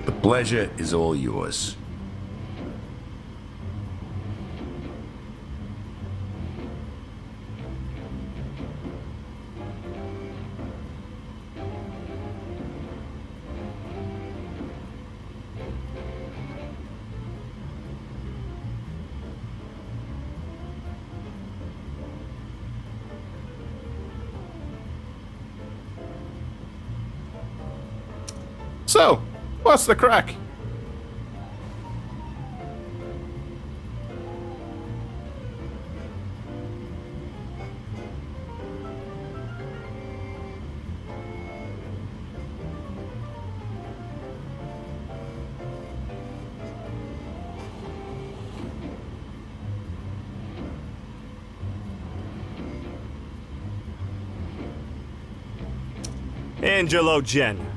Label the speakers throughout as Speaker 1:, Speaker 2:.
Speaker 1: The pleasure is all yours.
Speaker 2: So, what's the crack?
Speaker 3: Angelo Jen.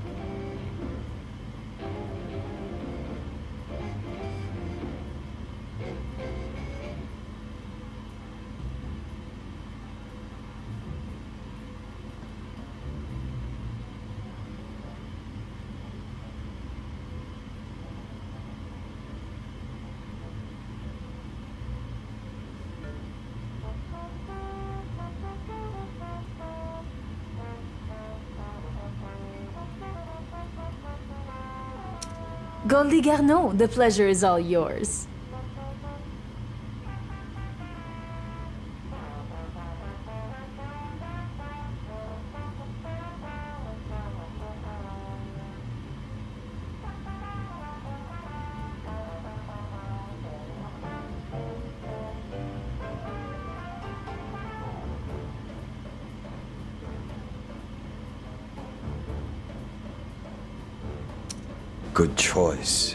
Speaker 4: Goldie Garneau, the pleasure is all yours.
Speaker 5: Good choice.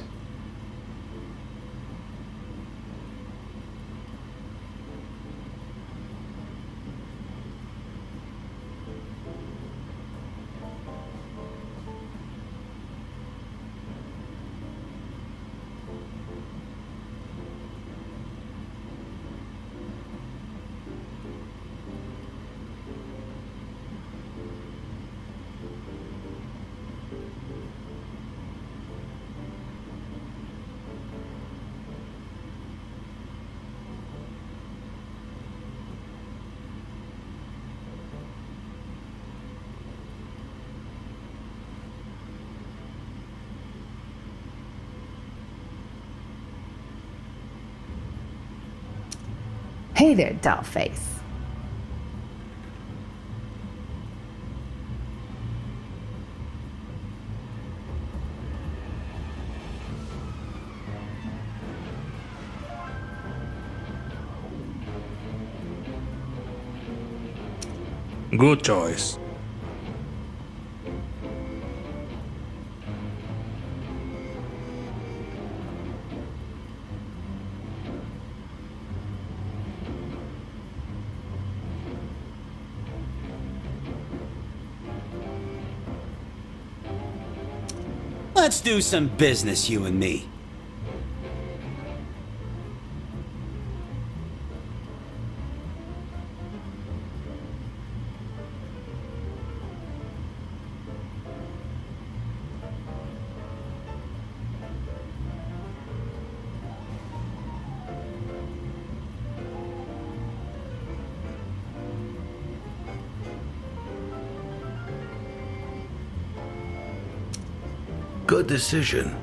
Speaker 6: Hey there, dollface.
Speaker 3: Good choice.
Speaker 6: Let's do some business, you and me.
Speaker 1: Good decision.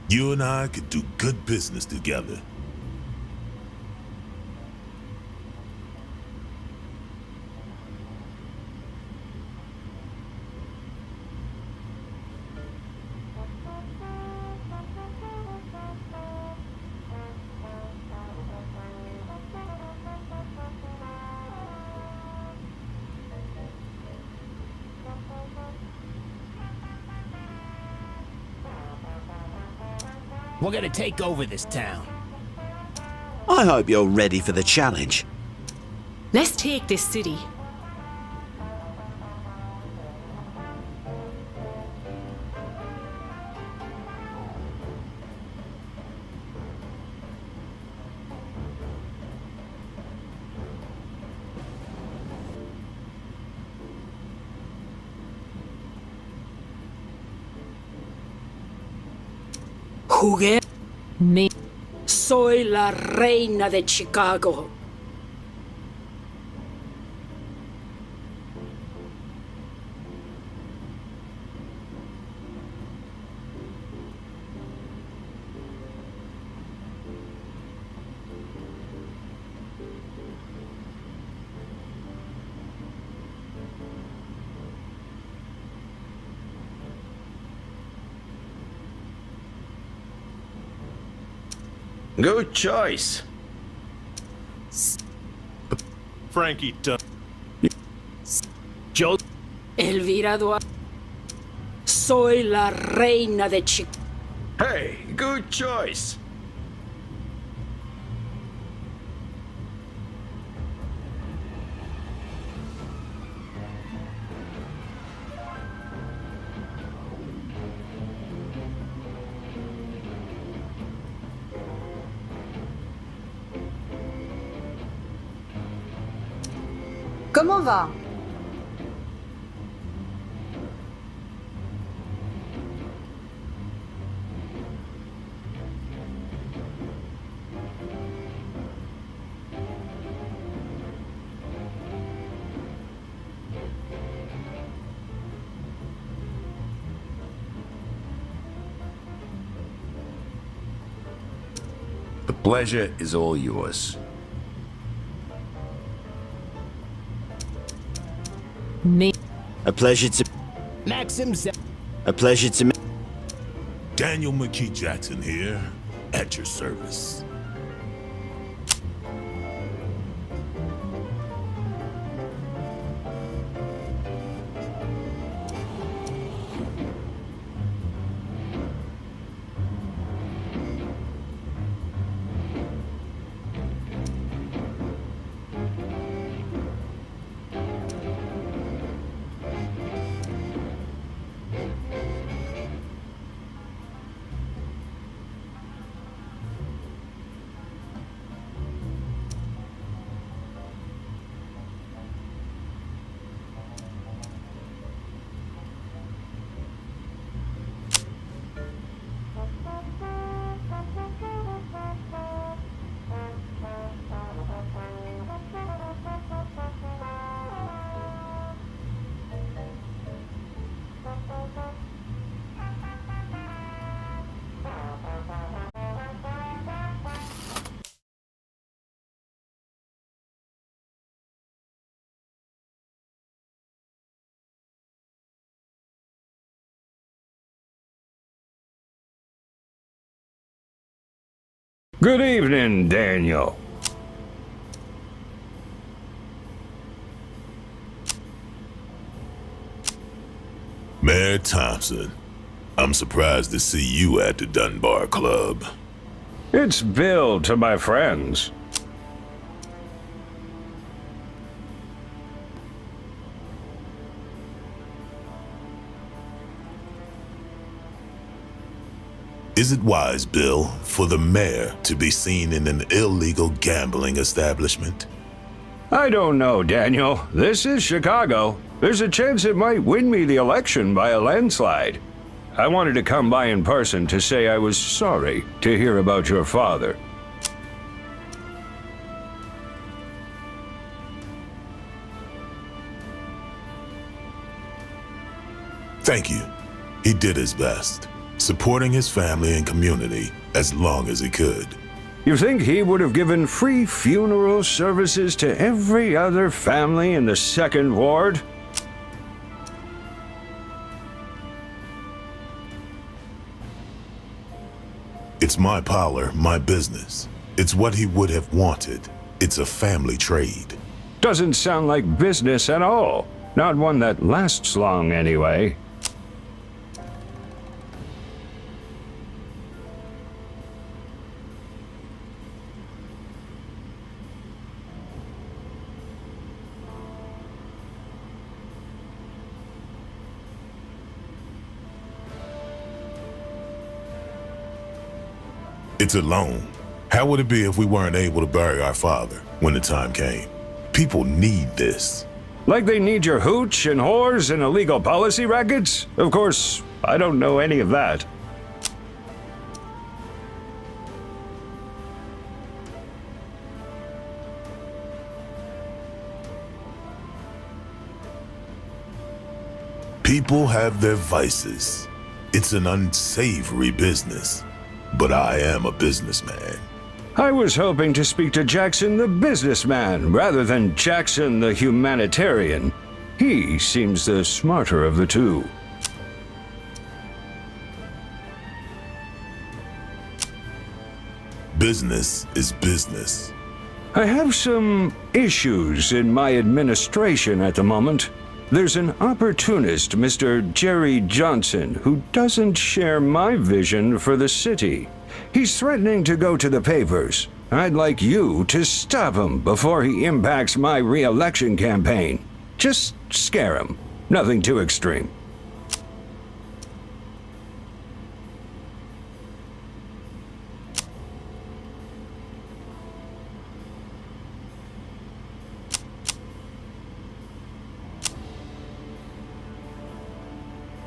Speaker 7: You and I could do good business together.
Speaker 8: We're gonna take over this town.
Speaker 6: I hope you're ready for the challenge.
Speaker 9: Let's take this city.
Speaker 10: Jugué.
Speaker 9: Me.
Speaker 10: Soy la reina de Chicago.
Speaker 1: Good choice.
Speaker 2: Frankie done.
Speaker 8: Joe.
Speaker 10: Elvira Duarte. Soy la reina de Chicago.
Speaker 1: Hey, good choice.
Speaker 11: Comment va?
Speaker 1: The pleasure is all yours.
Speaker 9: Me.
Speaker 6: A pleasure to...
Speaker 8: Maxim.
Speaker 6: A pleasure to me.
Speaker 7: Daniel McKee Jackson here, at your service.
Speaker 1: Good evening, Daniel.
Speaker 7: Mayor Thompson, I'm surprised to see you at the Dunbar Club.
Speaker 1: It's Bill to my friends.
Speaker 7: Is it wise, Bill, for the mayor to be seen in an illegal gambling establishment?
Speaker 1: I don't know, Daniel. This is Chicago. There's a chance it might win me the election by a landslide. I wanted to come by in person to say I was sorry to hear about your father.
Speaker 7: Thank you. He did his best, supporting his family and community as long as he could.
Speaker 1: You think he would have given free funeral services to every other family in the Second Ward?
Speaker 7: It's my parlor, my business. It's what he would have wanted. It's a family trade.
Speaker 1: Doesn't sound like business at all. Not one that lasts long, anyway.
Speaker 7: It's a loan. How would it be if we weren't able to bury our father when the time came? People need this.
Speaker 1: Like they need your hooch and whores and illegal policy rackets? Of course, I don't know any of that.
Speaker 7: People have their vices. It's an unsavory business. But I am a businessman.
Speaker 1: I was hoping to speak to Jackson the businessman rather than Jackson the humanitarian. He seems the smarter of the two.
Speaker 7: Business is business.
Speaker 1: I have some issues in my administration at the moment. There's an opportunist, Mr. Jerry Johnson, who doesn't share my vision for the city. He's threatening to go to the papers. I'd like you to stop him before he impacts my re-election campaign. Just scare him. Nothing too extreme.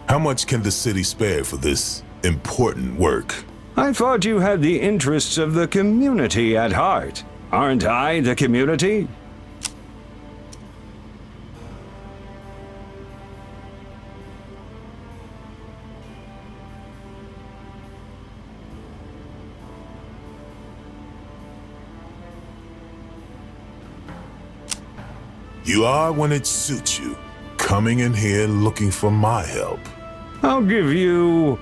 Speaker 7: How much can the city spare for this important work?
Speaker 1: I thought you had the interests of the community at heart. Aren't I the community?
Speaker 7: You are when it suits you, coming in here looking for my help.
Speaker 1: I'll give you...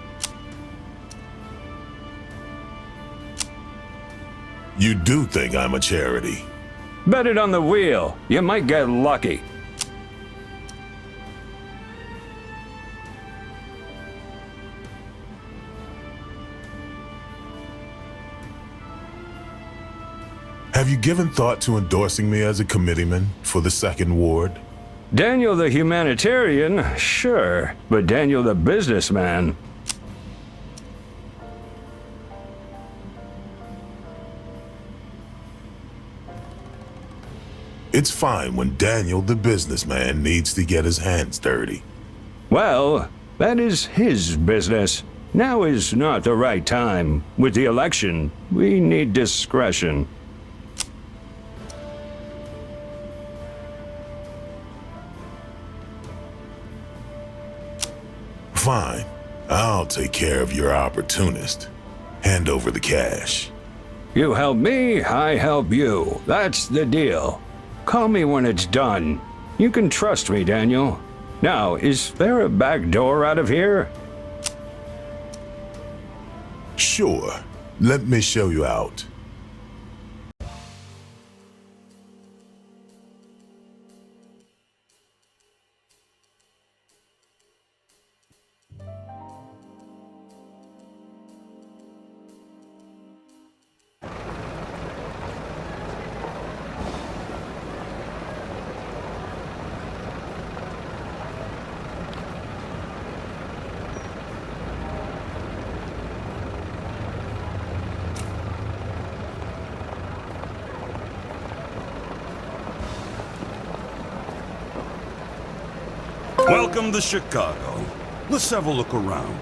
Speaker 7: You do think I'm a charity.
Speaker 1: Bet it on the wheel. You might get lucky.
Speaker 7: Have you given thought to endorsing me as a committeeman for the Second Ward?
Speaker 1: Daniel the humanitarian, sure, but Daniel the businessman.
Speaker 7: It's fine when Daniel the businessman needs to get his hands dirty.
Speaker 1: Well, that is his business. Now is not the right time. With the election, we need discretion.
Speaker 7: Fine. I'll take care of your opportunist. Hand over the cash.
Speaker 1: You help me, I help you. That's the deal. Call me when it's done. You can trust me, Daniel. Now, is there a back door out of here?
Speaker 7: Sure. Let me show you out.
Speaker 3: Welcome to Chicago. Let's have a look around.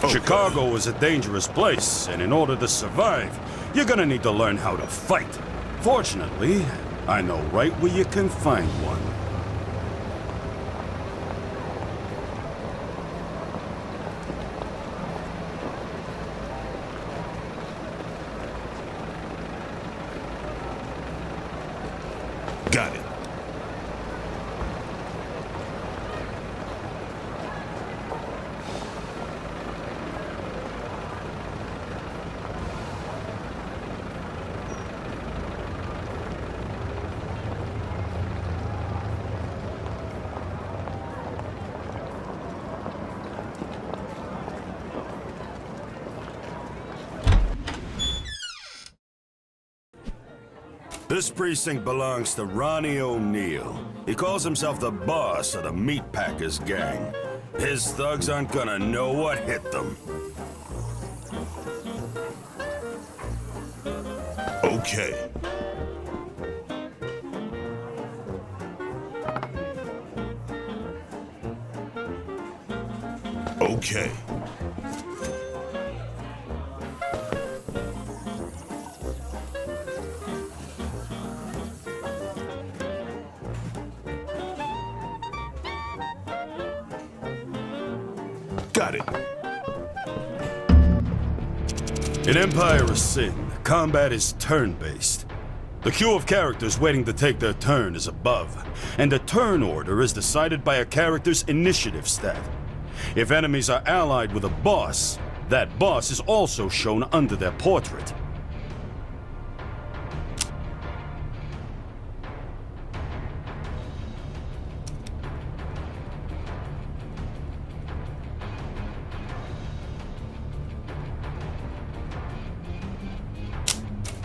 Speaker 3: Chicago is a dangerous place, and in order to survive, you're gonna need to learn how to fight. Fortunately, I know right where you can find one.
Speaker 7: Got it.
Speaker 3: This precinct belongs to Ronnie O'Neill. He calls himself the boss of the Meatpackers gang. His thugs aren't gonna know what hit them.
Speaker 7: Okay. Okay. Got it.
Speaker 3: In Empire of Sin, combat is turn-based. The queue of characters waiting to take their turn is above, and the turn order is decided by a character's initiative stat. If enemies are allied with a boss, that boss is also shown under their portrait.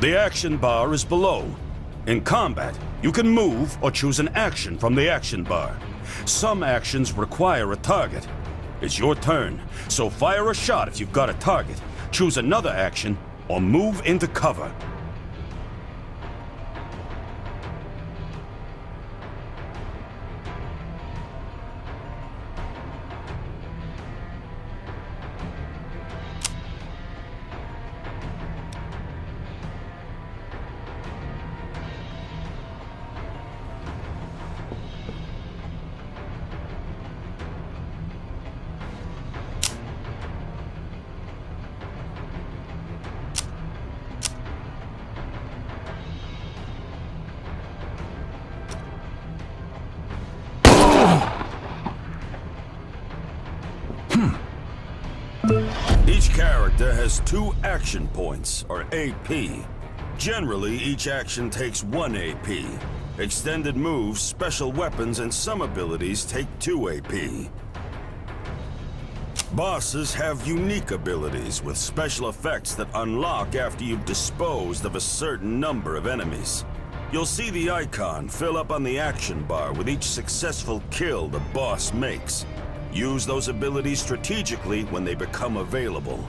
Speaker 3: The action bar is below. In combat, you can move or choose an action from the action bar. Some actions require a target. It's your turn, so fire a shot if you've got a target, choose another action, or move into cover. Each character has 2 action points, or AP. Generally, each action takes 1 AP. Extended moves, special weapons, and some abilities take 2 AP. Bosses have unique abilities with special effects that unlock after you've disposed of a certain number of enemies. You'll see the icon fill up on the action bar with each successful kill the boss makes. Use those abilities strategically when they become available.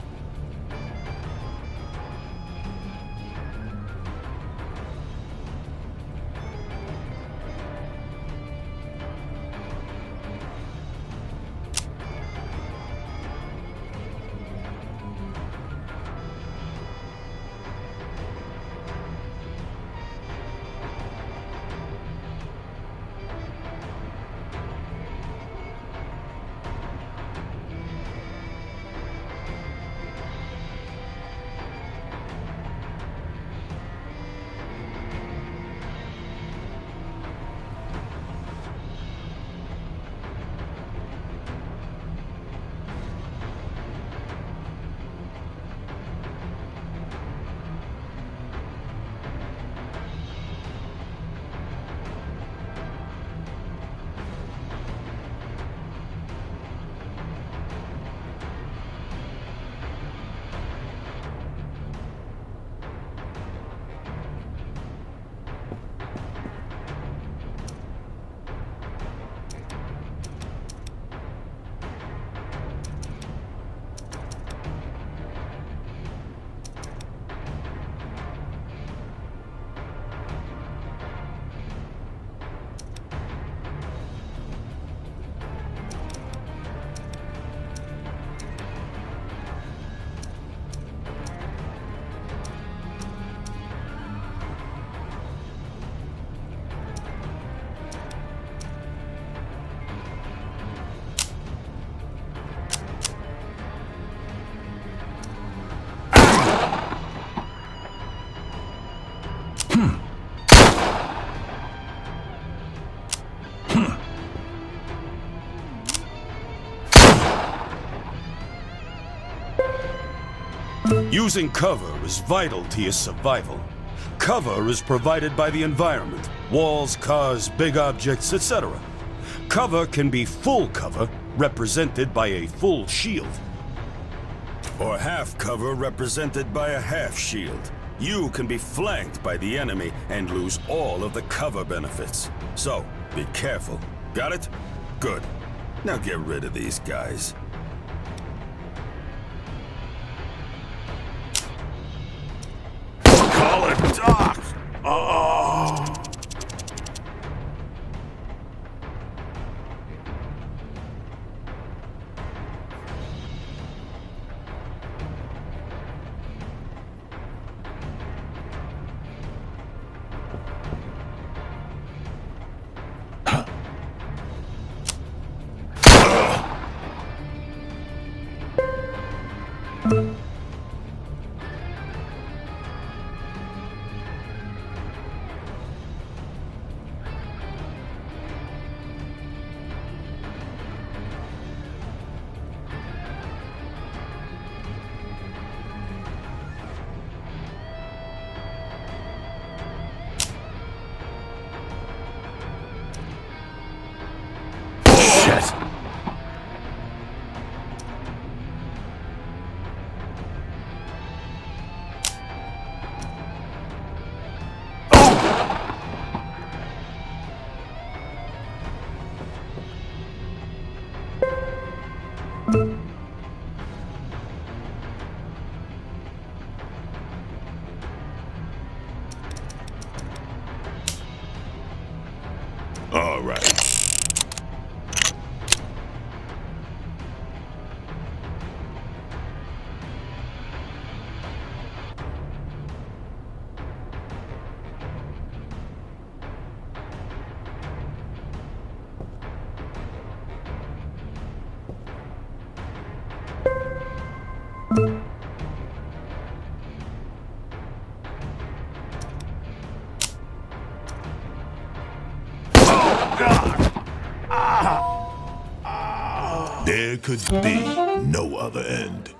Speaker 3: Using cover is vital to your survival. Cover is provided by the environment, walls, cars, big objects, etc. Cover can be full cover, represented by a full shield, or half cover, represented by a half shield. You can be flanked by the enemy and lose all of the cover benefits. So, be careful. Got it? Good. Now get rid of these guys. Call it Doc! Oh!
Speaker 7: All right. There could be no other end.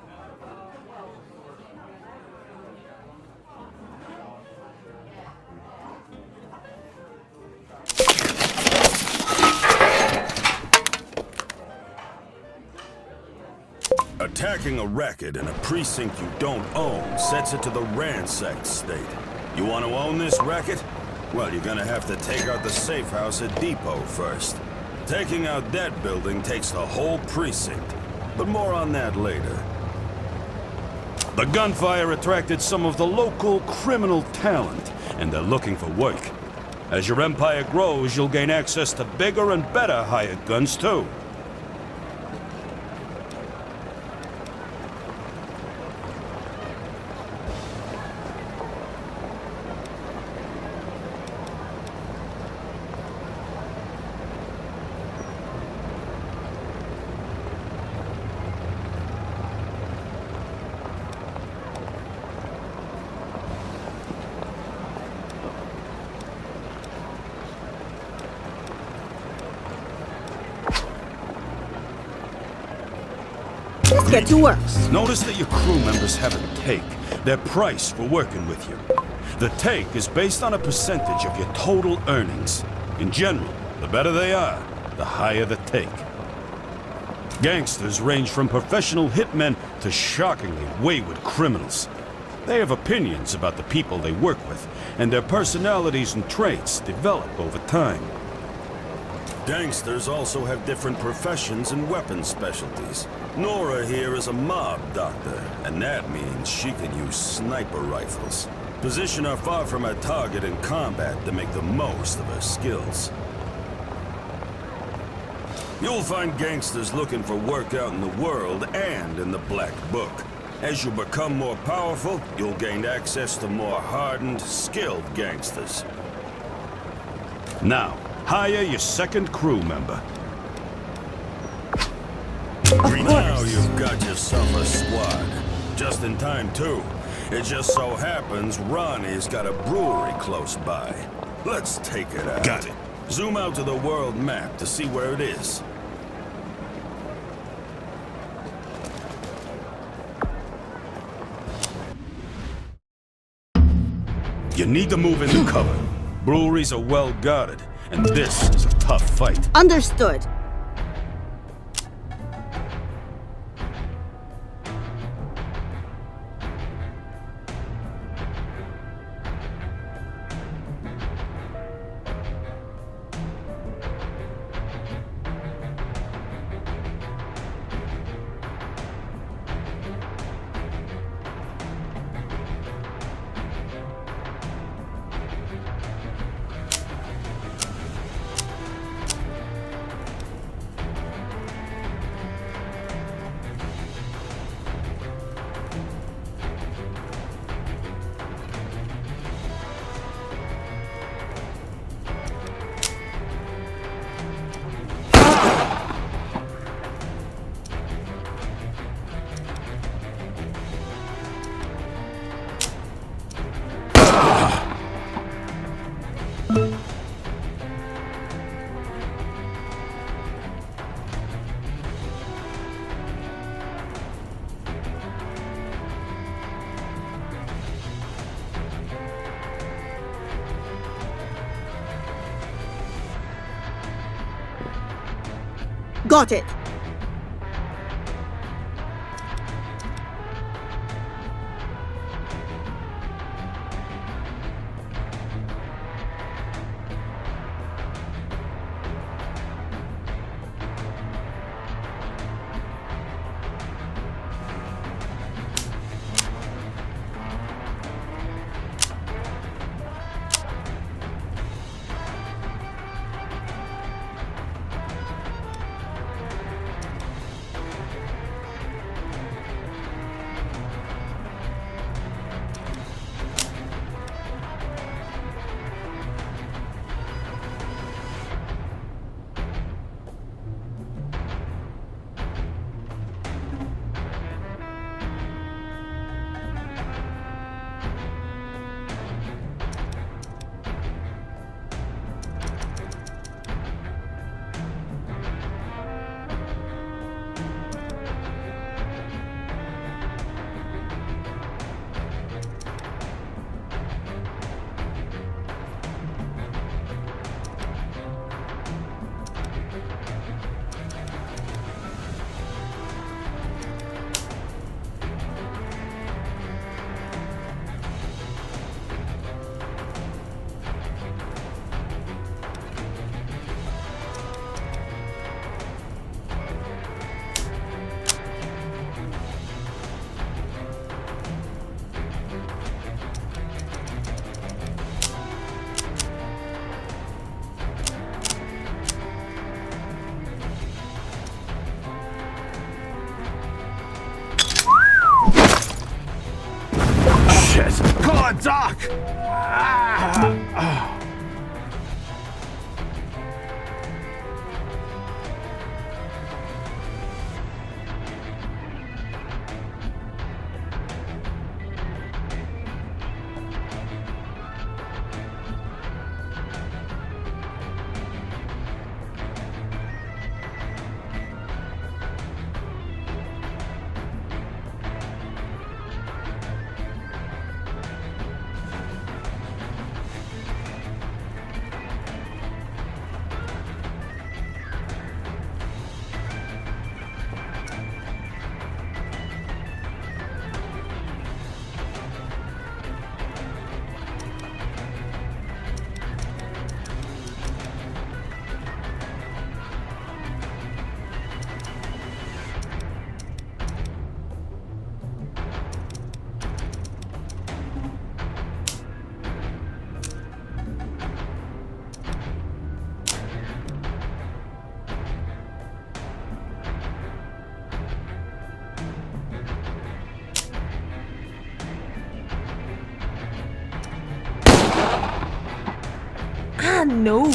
Speaker 3: Attacking a racket in a precinct you don't own sets it to the ransacked state. You want to own this racket? Well, you're gonna have to take out the safe house at Depot first. Taking out that building takes the whole precinct, but more on that later. The gunfire attracted some of the local criminal talent, and they're looking for work. As your empire grows, you'll gain access to bigger and better hired guns, too.
Speaker 10: Let's get to work.
Speaker 3: Notice that your crew members have a take, their price for working with you. The take is based on a percentage of your total earnings. In general, the better they are, the higher the take. Gangsters range from professional hitmen to shockingly wayward criminals. They have opinions about the people they work with, and their personalities and traits develop over time. Gangsters also have different professions and weapon specialties. Nora here is a mob doctor, and that means she can use sniper rifles. Position her far from her target in combat to make the most of her skills. You'll find gangsters looking for work out in the world and in the Black Book. As you become more powerful, you'll gain access to more hardened, skilled gangsters. Now, hire your second crew member. Now you've got yourself a squad. Just in time, too. It just so happens Ronnie's got a brewery close by. Let's take it out.
Speaker 7: Got it.
Speaker 3: Zoom out to the world map to see where it is. You need to move into cover. Breweries are well guarded, and this is a tough fight.
Speaker 11: Understood. Got it.
Speaker 2: Come on, Doc!
Speaker 4: Ah, no!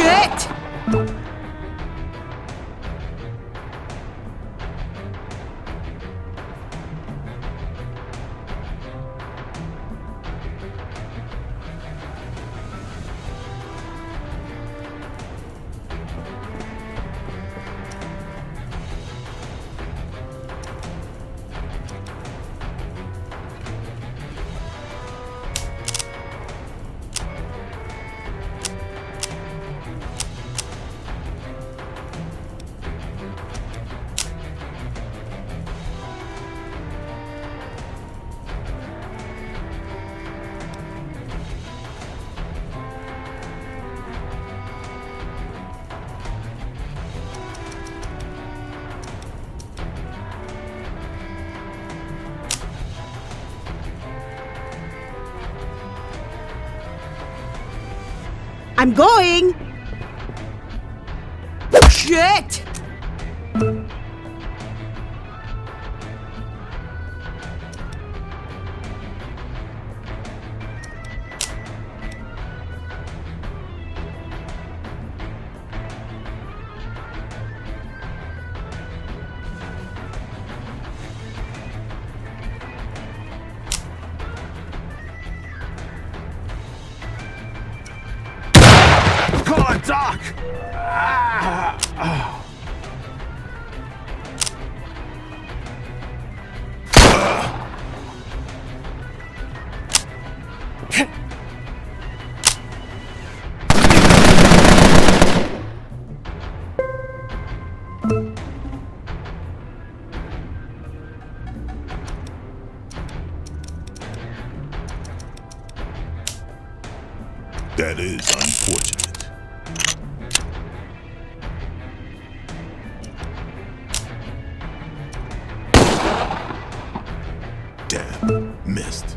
Speaker 10: Shit! I'm going! Shit!
Speaker 2: Call it Doc!
Speaker 7: That is unfortunate. Damn, missed.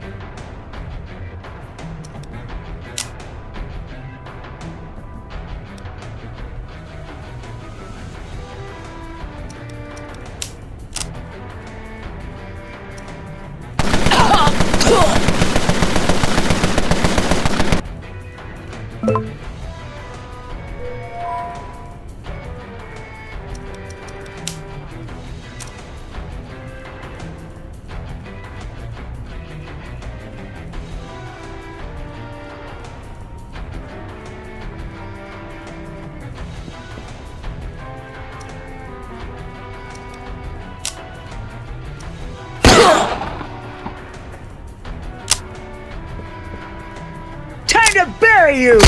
Speaker 10: Time to bury you!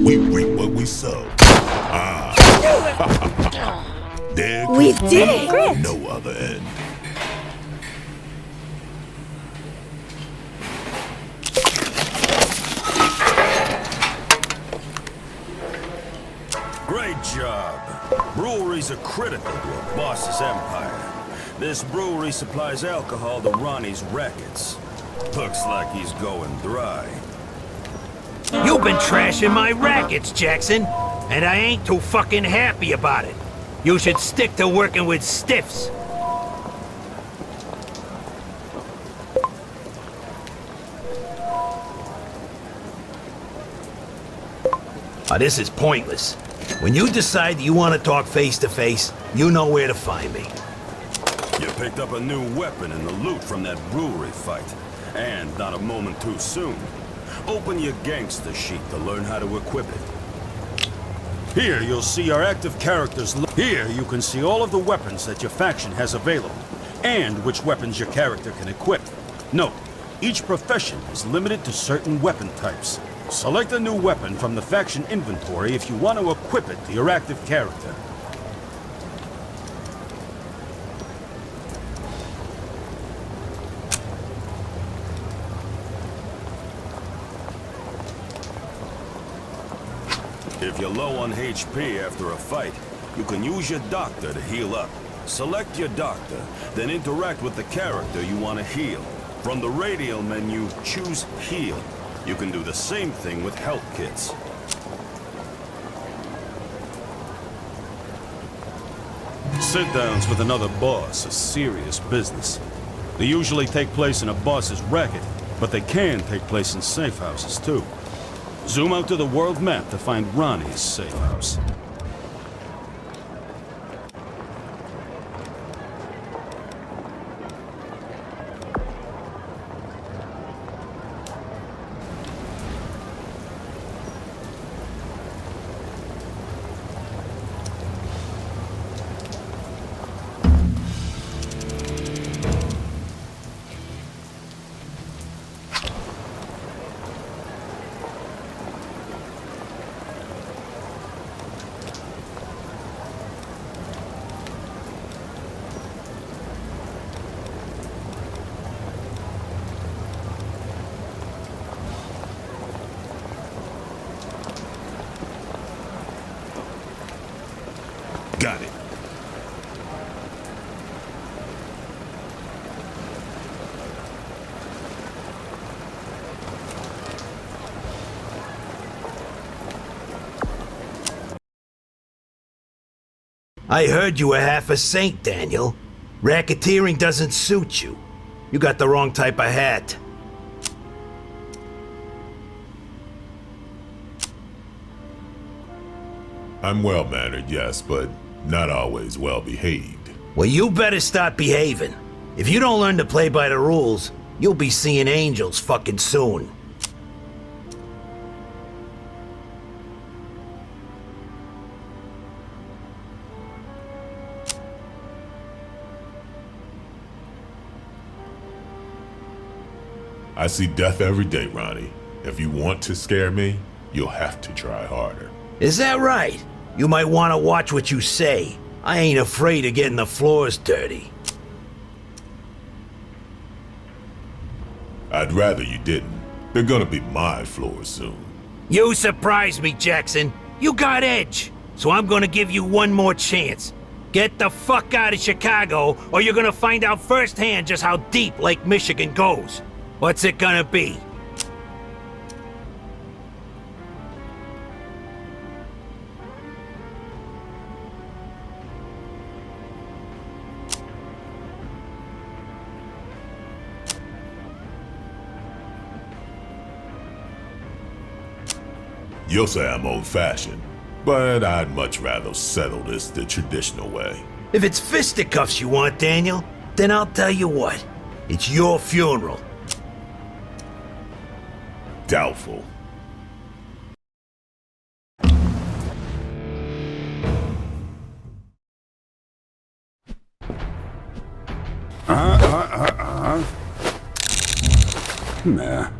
Speaker 7: We reap what we sow. There
Speaker 10: We
Speaker 7: could
Speaker 10: did
Speaker 7: be
Speaker 10: it! Great.
Speaker 7: no other end.
Speaker 3: Great job. Breweries are critical to a boss's empire. This brewery supplies alcohol to Ronnie's rackets. Looks like he's going dry.
Speaker 8: You've been trashing my rackets, Jackson, and I ain't too fucking happy about it. You should stick to working with stiffs. This is pointless. When you decide you want to talk face to face, you know where to find me.
Speaker 3: You picked up a new weapon in the loot from that brewery fight. And not a moment too soon. Open your gangster sheet to learn how to equip it. Here you'll see our active characters. Here you can see all of the weapons that your faction has available, and which weapons your character can equip. Note, each profession is limited to certain weapon types. Select a new weapon from the faction inventory if you want to equip it to your active character. If you're low on HP after a fight, You can use your doctor to heal up. Select your doctor, then interact with the character you want to heal. From the radial menu, choose Heal. You can do the same thing with health kits. Sit-downs with another boss are serious business. They usually take place in a boss's racket, but they can take place in safe houses too. Zoom out to the world map to find Ronnie's safe house.
Speaker 7: Got it.
Speaker 8: I heard you were half a saint, Daniel. Racketeering doesn't suit you. You got the wrong type of hat.
Speaker 7: I'm well-mannered, yes, but not always well-behaved.
Speaker 8: Well, you better start behaving. If you don't learn to play by the rules, you'll be seeing angels fucking soon.
Speaker 7: I see death every day, Ronnie. If you want to scare me, you'll have to try harder.
Speaker 8: Is that right? You might want to watch what you say. I ain't afraid of getting the floors dirty.
Speaker 7: I'd rather you didn't. They're gonna be my floors soon.
Speaker 8: You surprised me, Jackson. You got edge. So I'm gonna give you one more chance. Get the fuck out of Chicago, or you're gonna find out firsthand just how deep Lake Michigan goes. What's it gonna be?
Speaker 7: You'll say I'm old-fashioned, but I'd much rather settle this the traditional way.
Speaker 8: If it's fisticuffs you want, Daniel, then I'll tell you what. It's your funeral.
Speaker 7: Doubtful.
Speaker 3: Nah.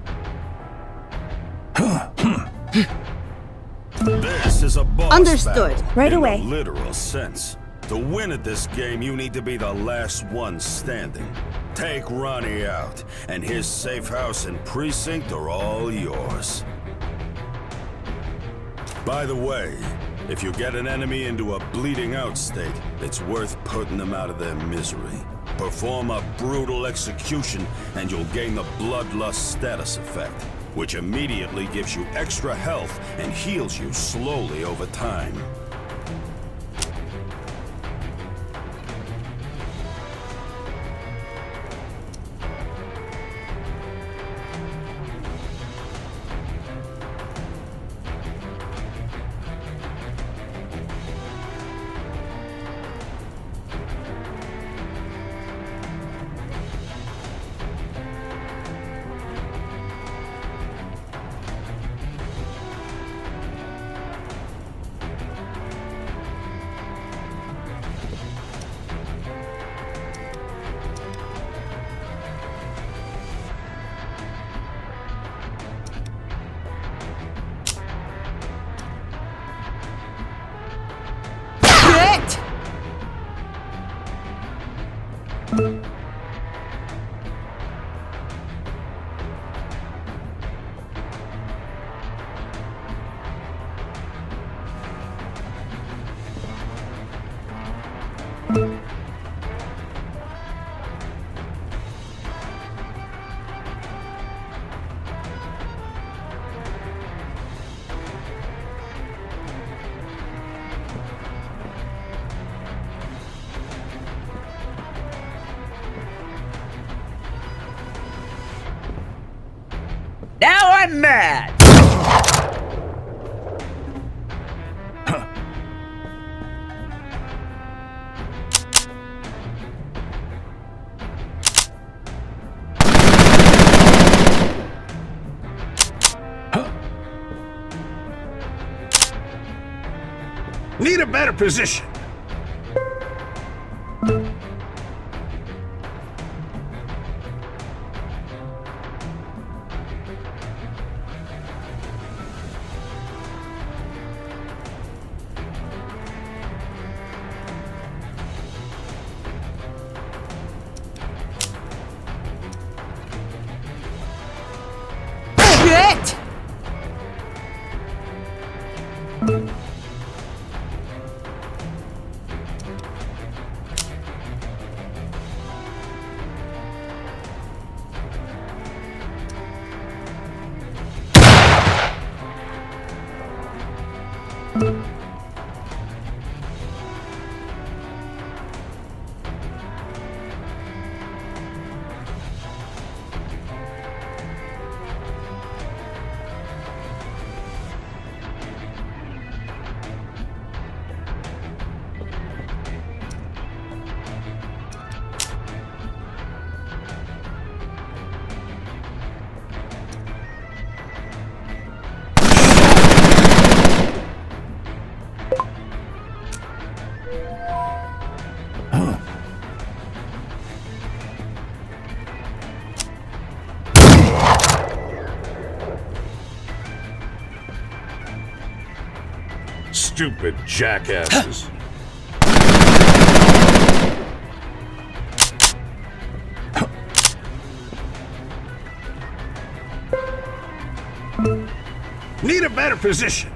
Speaker 3: This is a boss
Speaker 11: Understood.
Speaker 3: battle
Speaker 11: Right
Speaker 3: in
Speaker 11: away.
Speaker 3: a literal sense. To win at this game, you need to be the last one standing. Take Ronnie out, and his safe house and precinct are all yours. By the way, if you get an enemy into a bleeding out state, it's worth putting them out of their misery. Perform a brutal execution, and you'll gain the Bloodlust status effect, which immediately gives you extra health and heals you slowly over time.
Speaker 2: I'm mad! Need a better position.
Speaker 11: Shit!
Speaker 2: Stupid jackasses. Need a better position.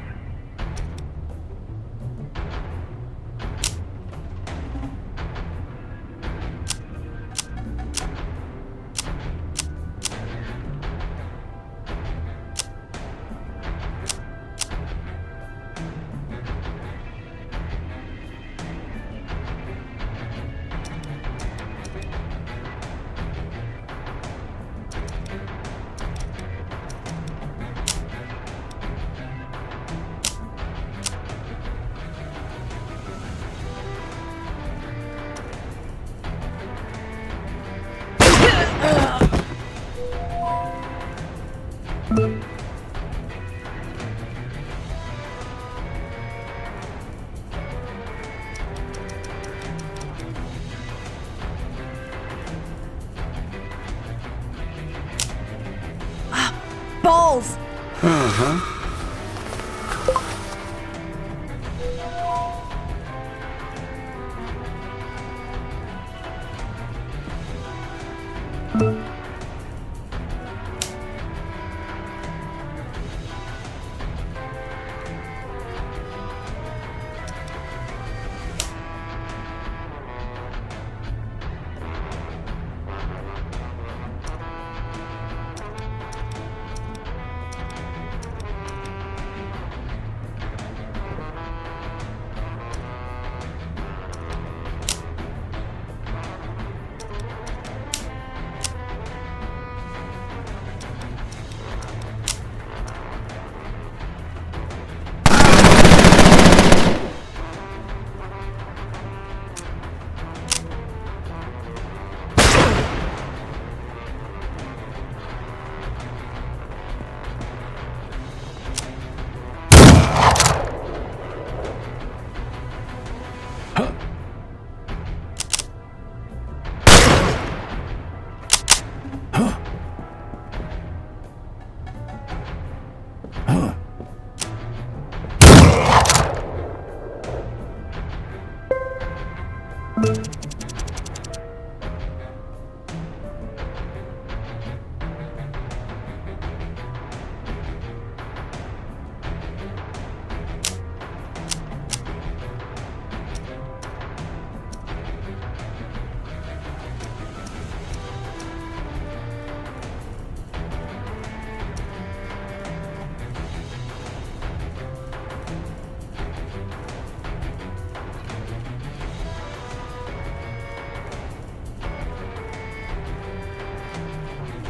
Speaker 11: Balls!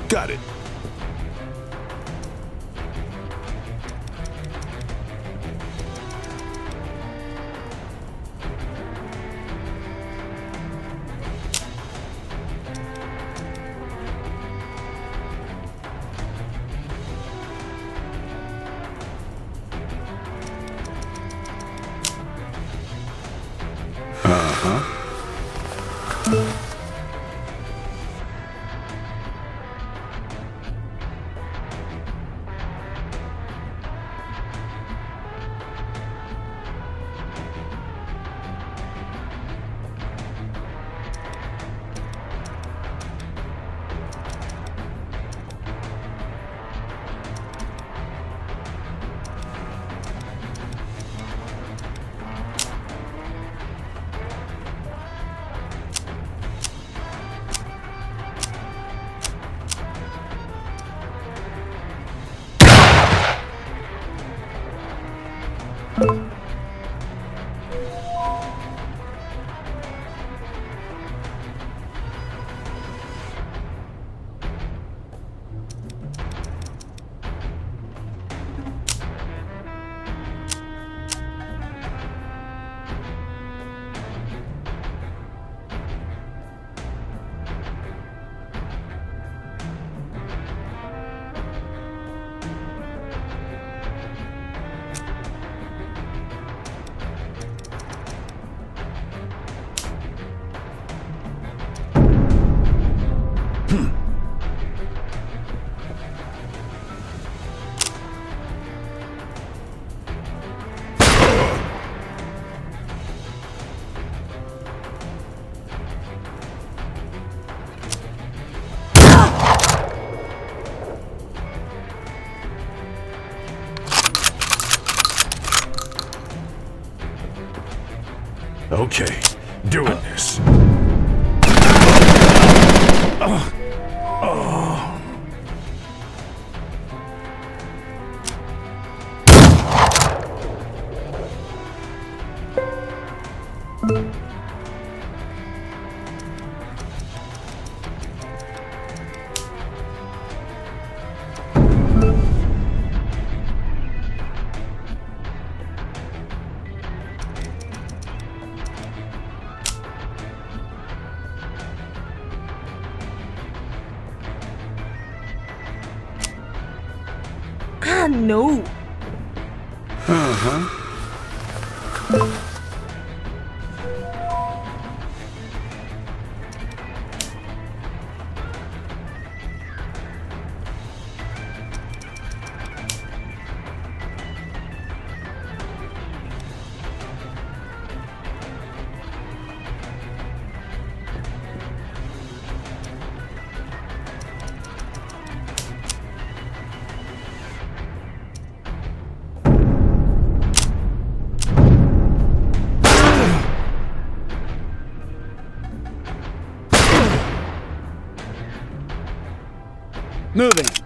Speaker 7: Got it.
Speaker 2: Okay, doing this.
Speaker 11: Ah, no.
Speaker 6: Moving.